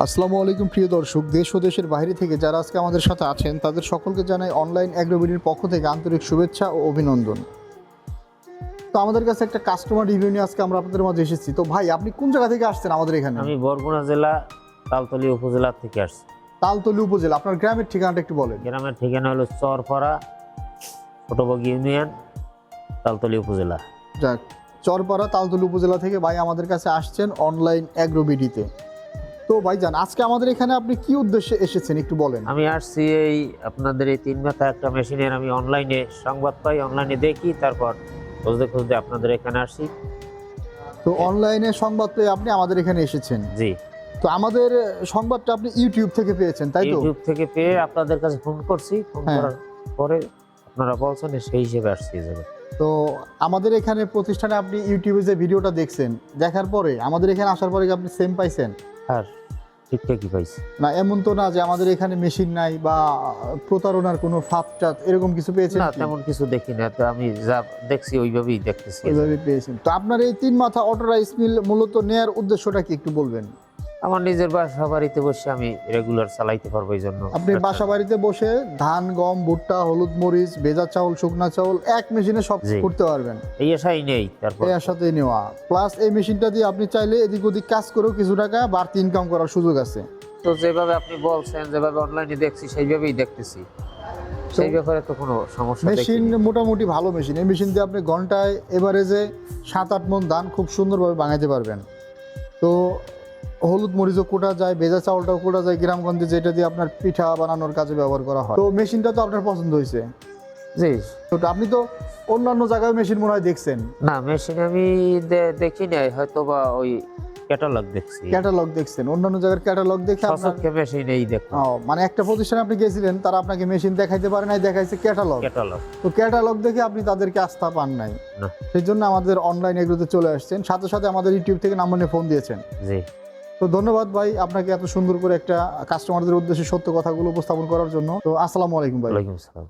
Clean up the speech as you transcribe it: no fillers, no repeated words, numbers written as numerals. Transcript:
আসসালামু আলাইকুম প্রিয় দর্শক, দেশ ও দেশের বাইরে থেকে যারা আজকে আমাদের সাথে আছেন তাদের সকলকে জানাই অনলাইন অ্যাগ্রোবিডির পক্ষ থেকে আন্তরিক শুভেচ্ছা ও অভিনন্দন। তো আমাদের কাছে একটা কাস্টমার রিভিউ নিয়ে আজকে আমরা আপনাদের মাঝে এসেছি। তো ভাই, আপনি কোন জায়গা থেকে আসছেন আমাদের এখানে? আমি বরগুনা জেলা তালতলী উপজেলা থেকে আসছি। তালতলী উপজেলা। আপনার গ্রামের ঠিকানাটা একটু বলেন। গ্রামের ঠিকানা হলো চরপাড়া, ছোটবগি ইউনিয়ন, তালতলী উপজেলা। যাক, চরপাড়া তালতলী উপজেলা থেকে ভাই আমাদের কাছে আসছেন অনলাইন অ্যাগ্রোবিডিতে। তো ভাইজান, আজকে আমাদের এখানে আপনি কি উদ্দেশ্যে এসেছেন একটু বলেন। আমি আসছি এই আপনাদের এই তিন মাথা একটা মেশিনের আমি অনলাইনে সংবাদ পাই, অনলাইনে দেখি, তারপর খুঁজতে খুঁজতে আপনাদের এখানে আসি। তো অনলাইনে সংবাদ পেয়ে আপনি আমাদের এখানে এসেছেন। জি, তো আমাদের সংবাদটা আপনি ইউটিউব থেকে পেয়েছেন, তাই তো? ইউটিউব থেকে পেয়ে আপনাদের কাছে ফোন করছি। ফোন হ্যাঁ। করার পরে আপনারা বলছেন, সেই হিসেবে আসছি এই জায়গায়। তো আমাদের এখানে প্রতিষ্ঠানে আপনি ইউটিউবে যে ভিডিওটা দেখছেন, দেখার পরে আমাদের এখানে আসার পরে কি আপনি সেম পাইছেন? আর ঠিকঠাকই পাইছি। না, এমন তো না যে আমাদের এখানে মেশিন নাই বা প্রতারণার কোনো ফাঁদ টাত এরকম কিছু পেয়েছেন না, কি? তেমন কিছু দেখি না, তো আমি যা দেখছি ওইভাবেই দেখতেছি। ওইভাবে পেয়েছেন। তো আপনার এই তিন মাথা অটো রাইস মিল মূলত নেয়ার উদ্দেশ্যটা কি একটু বলবেন? আমার নিজের বাসা বাড়িতে বসে আমি রেগুলার চালাইতে পারবো, এই জন্য। আপনি বাসা বাড়িতে বসে ধান, গম, ভুট্টা, হলুদ মরিচ, ভেজা চাউল, শুকনা চাউল এক মেশিনে সব জি। করতে পারবেন। এই আশাই নেই। তারপর এর সাথে নেওয়া প্লাস এই মেশিনটা দিয়ে আপনি চাইলে এদিক ওদিক কাজ করেও কিছু টাকা বাড়তি ইনকাম করার সুযোগ আছে। তো যেভাবে আপনি বলছেন, যেভাবে অনলাইনে দেখছি সেইভাবেই দেখতেছি, সেই ব্যাপারে তো কোনো সমস্যা মেশিন দেখিনি। মোটামুটি ভালো মেশিন। এই মেশিন দিয়ে আপনি ঘন্টায় এভারেজে 7-8 মণ ধান খুব সুন্দরভাবে বানাইতে পারবেন। তো হলুদ মরিচও কোটা যায়, ভেজা চাউলটাও কোটা যায় গ্রামগঞ্জে, যেটা দিয়ে আপনার পিঠা বানানোর কাজে ব্যবহার করা হয়। তো মেশিনটা তো আপনার পছন্দ হয়েছে। জি। তো আপনি তো অন্যান্য জায়গায় মেশিন মনে হয় দেখছেন। না, মেশিন আমি দেখি নাই, হয়তো বা ওই ক্যাটালগ দেখছি। ক্যাটালগ দেখছেন, অন্যান্য জায়গার ক্যাটালগ দেখে আপনার সচক্ষে মেশিন এই দেখলাম। মানে একটা প্রতিষ্ঠানে আপনি গেছিলেন, তারা আপনাকে মেশিন দেখাইতে পারে নাই, দেখাইছে ক্যাটালগ। ক্যাটালগ। তো ক্যাটালগ দেখে আপনি তাদেরকে আস্থা পান নাই, না। সেই জন্য আমাদের অনলাইন এগুলোতে চলে আসছেন, সাথে সাথে আমাদের ইউটিউব থেকে নাম্বার নিয়ে ফোন দিয়েছেন। জি। তো ধন্যবাদ ভাই আপনাকে এত সুন্দর করে একটা কাস্টমারদের উদ্দেশ্যে সত্য কথাগুলো উপস্থাপন করার জন্য। তো আসসালামু আলাইকুম ভাই। ওয়ালাইকুম আসসালাম।